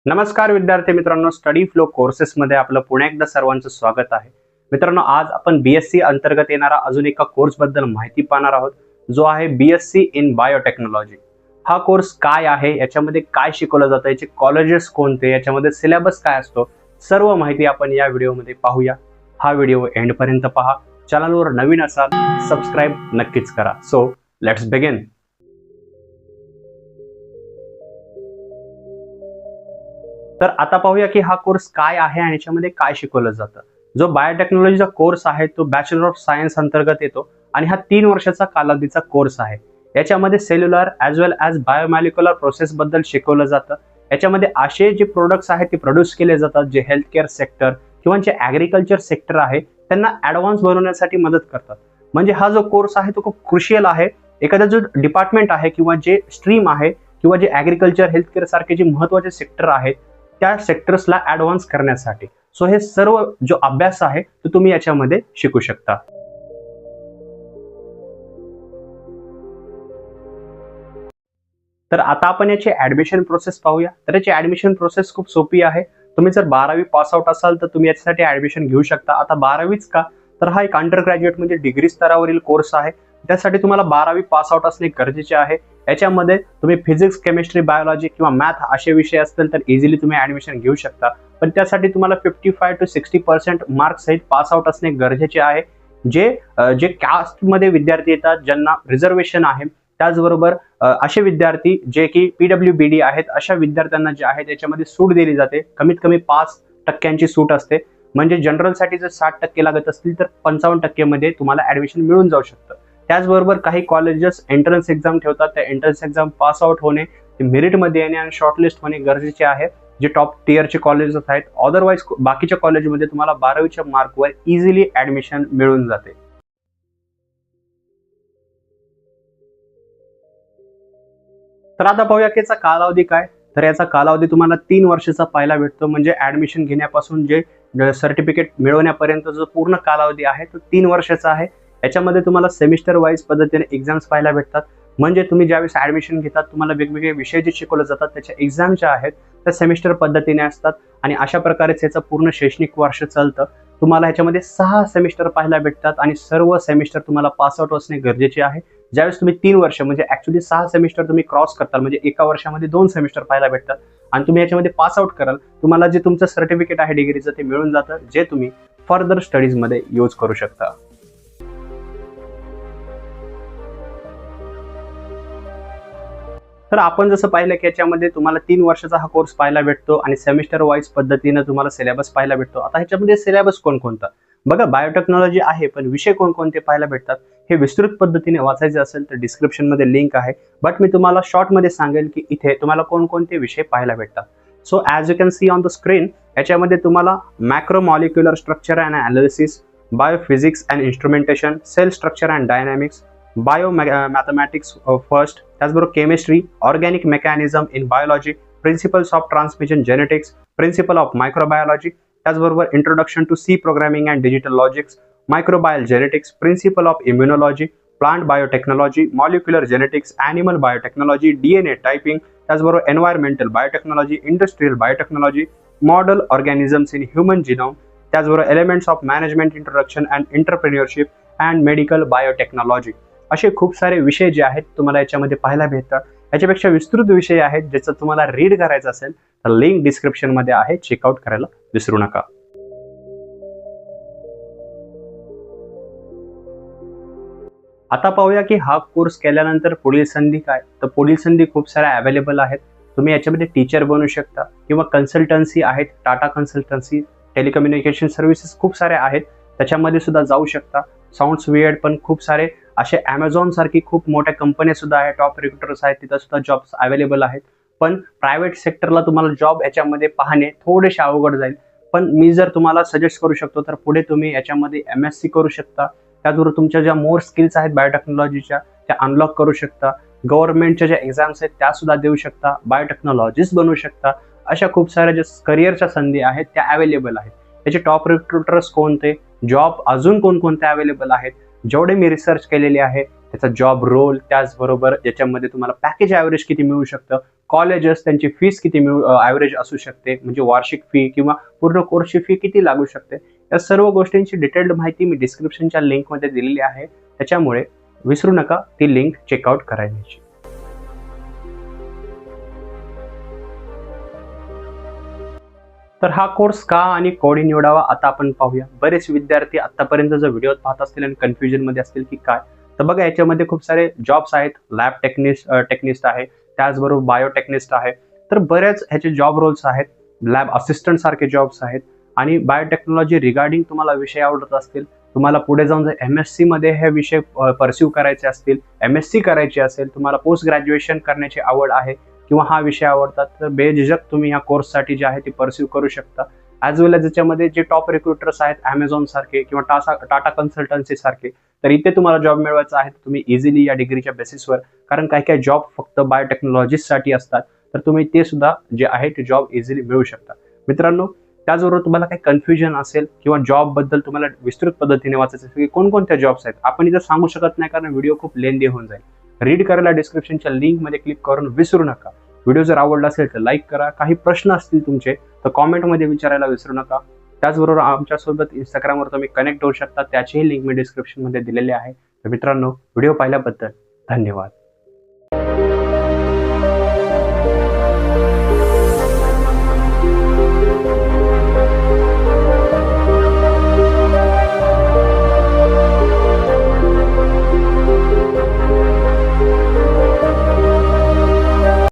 नमस्कार विद्यार्थी मित्रांनो, स्टडी फ्लो कोर्सेसमध्ये आपलं पुन्हा एकदा सर्वांचं स्वागत आहे. मित्रांनो, आज आपण बीएससी अंतर्गत येणारा अजून एका कोर्सबद्दल माहिती पाहणार आहोत, जो आहे बीएससी इन बायोटेक्नॉलॉजी. हा कोर्स काय आहे, याच्यामध्ये काय शिकवलं जातं, याचे कॉलेजेस कोणते, याच्यामध्ये सिलेबस काय असतो, सर्व माहिती आपण या व्हिडिओमध्ये पाहूया. हा व्हिडिओ एंडपर्यंत पहा. चॅनलवर नवीन असाल सबस्क्राईब नक्कीच करा. So let's begin. तर आता पाहूया की हा कोर्स काय आहे आणि याच्यामध्ये काय शिकवलं जातं. जो बायोटेक्नॉलॉजीचा कोर्स आहे तो बॅचलर ऑफ सायन्स अंतर्गत येतो आणि हा 3 वर्षाचा कालावधीचा कोर्स आहे. याच्यामध्ये सेल्युलर ॲज वेल ॲज बायोमॉलिक्युलर प्रोसेस बद्दल शिकवलं जातं. याच्यामध्ये असे जे प्रोडक्ट्स आहेत ते प्रोड्यूस केले जातात जे हेल्थ केअर सेक्टर किंवा जे ॲग्रिकल्चर सेक्टर आहे त्यांना ॲडव्हान्स बनवण्यासाठी मदत करतात. म्हणजे हा जो कोर्स आहे तो खूप क्रुशियल आहे. एखादा जो डिपार्टमेंट आहे किंवा जे स्ट्रीम आहे किंवा जे ॲग्रिकल्चर हेल्थ केअर सारखे जे महत्त्वाचे सेक्टर आहेत त्या सेक्टर्सला ॲडव्हान्स करण्यासाठी. सो हे सर्व जो अभ्यास आहे तो तुम्ही याच्यामध्ये शिकू शकता. तर आता आपण याची ऍडमिशन प्रोसेस पाहूया. तर याची ऍडमिशन प्रोसेस खूप सोपी आहे. तुम्ही जर 12वी पास आउट असाल तर तुम्ही याच्यासाठी ऍडमिशन घेऊ शकता. आता 12वीच का, तर हा एक अंडर ग्रॅज्युएट म्हणजे डिग्री स्तरावरील कोर्स आहे. त्यासाठी तुम्हाला 12वी पास आउट असणे गरजेचे आहे. याच्यामध्ये तुम्ही फिजिक्स, केमिस्ट्री, बायोलॉजी किंवा मॅथ असे विषय असतील तर इझिली तुम्ही ऍडमिशन घेऊ शकता. पण त्यासाठी तुम्हाला 55 to 60% मार्क्स सहित पास आउट असणे गरजेचे आहे. जे कास्टमध्ये विद्यार्थी येतात, ज्यांना रिझर्वेशन आहे, त्याचबरोबर असे विद्यार्थी जे की PWBD आहेत, अशा विद्यार्थ्यांना जे आहे त्याच्यामध्ये सूट दिली जाते. कमीत कमी 5% सूट असते. म्हणजे जनरलसाठी जर 60% लागत असतील तर 55% मध्ये तुम्हाला ऍडमिशन मिळून जाऊ शकतं. त्याचबरोबर काही कॉलेजेस एंट्रन्स एक्झाम ठेवतात. त्या एंट्रन्स एक्झाम पास आउट होणे, मेरिटमध्ये येणे आणि शॉर्टलिस्ट होणे गरजेचे आहे, जे टॉप टिअरचे कॉलेजेस आहेत. अदरवाईज बाकीच्या कॉलेजमध्ये तुम्हाला 12वीच्या मार्कवर इझिली ऍडमिशन मिळून जाते. तर आता पाहूया की याचा कालावधी काय. तर याचा कालावधी तुम्हाला 3 वर्षाचा पाहायला भेटतो. म्हणजे ऍडमिशन घेण्यापासून जे सर्टिफिकेट मिळवण्यापर्यंत जो पूर्ण कालावधी आहे तो 3 वर्षाचा आहे. याच्यामध्ये तुम्हाला सेमिस्टर वाईज पद्धतीने एक्झाम्स पाहायला भेटतात. म्हणजे तुम्ही ज्यावेळेस ऍडमिशन घेतात तुम्हाला वेगवेगळे विषय जे शिकवले जातात त्याच्या एक्झाम ज्या आहेत त्या सेमिस्टर पद्धतीने असतात आणि अशा प्रकारेच याचं पूर्ण शैक्षणिक वर्ष चालतं. तुम्हाला ह्याच्यामध्ये 6 सेमिस्टर पाहायला भेटतात आणि सर्व सेमिस्टर तुम्हाला पास आउट असणे गरजेचे आहे. ज्यावेळेस तुम्ही 3 वर्ष म्हणजे ऍक्च्युली 6 सेमिस्टर तुम्ही क्रॉस करताल, म्हणजे एका वर्षामध्ये 2 सेमिस्टर पाहायला भेटतात आणि तुम्ही याच्यामध्ये पास आउट कराल, तुम्हाला जे तुमचं सर्टिफिकेट आहे डिग्रीचं ते मिळून जातं, जे तुम्ही फर्दर स्टडीजमध्ये यूज करू शकता. तर आपण जसं पाहिलं की याच्यामध्ये तुम्हाला 3 वर्षाचा हा कोर्स पाहायला भेटतो आणि सेमिस्टर वाईज पद्धतीनं तुम्हाला सिलेबस पाहायला भेटतो. आता ह्याच्यामध्ये सिलेबस कोणकोणता बघा, बायोटेक्नॉलॉजी आहे पण विषय कोणकोणते पाहायला भेटतात हे विस्तृत पद्धतीने वाचायचे असेल तर डिस्क्रिप्शनमध्ये लिंक आहे. बट मी तुम्हाला शॉर्टमध्ये सांगेल की इथे तुम्हाला कोणकोणते विषय पाहायला भेटतात. So as you can see on the screen, याच्यामध्ये तुम्हाला macromolecular structure and analysis, biophysics and instrumentation, cell structure and dynamics, bio mathematics first, त्याचबरोबर chemistry, organic mechanism in biology, principles of transmission genetics, principle of microbiology, त्याचबरोबर introduction to C programming and digital logics, microbial genetics, principle of immunology, plant biotechnology, molecular genetics, animal biotechnology, DNA typing, त्याचबरोबर environmental biotechnology, industrial biotechnology, model organisms in human genome, त्याचबरोबर elements of management introduction and entrepreneurship and medical biotechnology. असे खूप सारे विषय जे आहेत तुम्हाला याच्यामध्ये पाहायला भेटतात. याच्यापेक्षा विस्तृत विषय आहेत ज्याचं तुम्हाला रीड करायचं असेल तर लिंक डिस्क्रिप्शनमध्ये आहे, चेकआउट करायला विसरू नका. आता पाहूया की हा कोर्स केल्यानंतर पुढील संधी काय. तर पुढील संधी खूप साऱ्या अवेलेबल आहेत. तुम्ही याच्यामध्ये टीचर बनू शकता किंवा कन्सल्टन्सी आहेत, टाटा कन्सल्टन्सी, टेलिकम्युनिकेशन सर्व्हिसेस खूप साऱ्या आहेत, त्याच्यामध्ये सुद्धा जाऊ शकता. साऊंड्स वियर्ड पण खूप सारे असे ॲमेझॉन सारखी खूप मोठ्या कंपन्या सुद्धा आहेत, टॉप रिक्रुटर्स आहेत, तिथं सुद्धा जॉब्स अवेलेबल आहेत. पण प्रायव्हेट सेक्टरला तुम्हाला जॉब याच्यामध्ये पाहणे थोडेसे अवघड जाईल. पण मी जर तुम्हाला सजेस्ट करू शकतो तर पुढे तुम्ही याच्यामध्ये MSc करू शकता. त्याचबरोबर तुमच्या ज्या मोर स्किल्स आहेत बायोटेक्नॉलॉजीच्या त्या अनलॉक करू शकता. गव्हर्नमेंटच्या ज्या एक्झाम्स आहेत त्या सुद्धा देऊ शकता. बायोटेक्नॉलॉजिस्ट बनू शकता. अशा खूप साऱ्या ज्या करिअरच्या संधी आहेत त्या अवेलेबल आहेत. त्याचे टॉप रिक्रुटर्स कोणते, जॉब अजून कोणकोणते अवेलेबल आहेत जेवढे मी रिसर्च केलेले आहे त्याचा जॉब रोल, त्याचबरोबर याच्यामध्ये तुम्हाला पॅकेज ॲव्हरेज किती मिळू शकतं, कॉलेजेस त्यांची फीस किती ॲव्हरेज असू शकते, म्हणजे वार्षिक फी किंवा पूर्ण कोर्सची फी किती लागू शकते, या सर्व गोष्टींची डिटेल्ड माहिती मी डिस्क्रिप्शनच्या लिंकमध्ये दिलेली आहे. त्याच्यामुळे विसरू नका ती लिंक चेकआउट करायची. तर हा कोर्स का आणि कोणी निवडावा आता आपण पाहूया. बरेच विद्यार्थी आतापर्यंत जर व्हिडिओ पाहत असतील आणि कन्फ्युजन मध्ये असतील की काय, तर बघा याच्यामध्ये खूप सारे जॉब्स आहेत. लॅब टेक्निस्ट आहे, त्याचबरोबर बायोटेक्निस्ट आहे. तर बरेच ह्याचे जॉब रोल्स आहेत. लॅब असिस्टंट सारखे जॉब्स आहेत. आणि बायोटेक्नॉलॉजी रिगार्डिंग तुम्हाला विषय आवडत असतील, तुम्हाला पुढे जाऊन जर MSc मध्ये हे विषय परस्यू करायचे असतील, MSc करायची असेल, तुम्हाला पोस्ट ग्रॅज्युएशन करण्याची आवड आहे किंवा हा विषय आवडतात, तर बेझिझक तुम्ही ह्या कोर्ससाठी जे आहे ते परस्यू करू शकता. ॲज वेल एज याच्यामध्ये जे टॉप रिक्रुटर्स आहेत Amazon सारखे किंवा टाटा कन्सल्टन्सी सारखे, तर इथे तुम्हाला जॉब मिळवायचा आहे तुम्ही इझिली या डिग्रीच्या बेसिसवर, कारण काही काही जॉब फक्त बायोटेक्नॉलॉजिस्टसाठी असतात, तर तुम्ही ते सुद्धा जे आहे ते जॉब इझिली मिळवू शकता. मित्रांनो, त्याचबरोबर तुम्हाला काही कन्फ्युजन असेल किंवा जॉब बद्दल तुम्हाला विस्तृत पद्धतीने वाचायचं असेल की कोणकोणत्या जॉब्स आहेत, आपण इथं सांगू शकत नाही कारण व्हिडिओ खूप लेंदी होऊन जाईल. रीड करायला डिस्क्रिप्शनच्या लिंकमध्ये क्लिक करून विसरू नका. व्हिडिओ जर आवडला असेल तर लाईक करा. काही प्रश्न असतील तुमचे तर कॉमेंटमध्ये विचारायला विसरू नका. त्याचबरोबर आमच्यासोबत इंस्टाग्रामवर तुम्ही कनेक्ट होऊ शकता, त्याचीही लिंक मी डिस्क्रिप्शनमध्ये दिलेली आहे. तर मित्रांनो, व्हिडिओ पाहिल्याबद्दल धन्यवाद.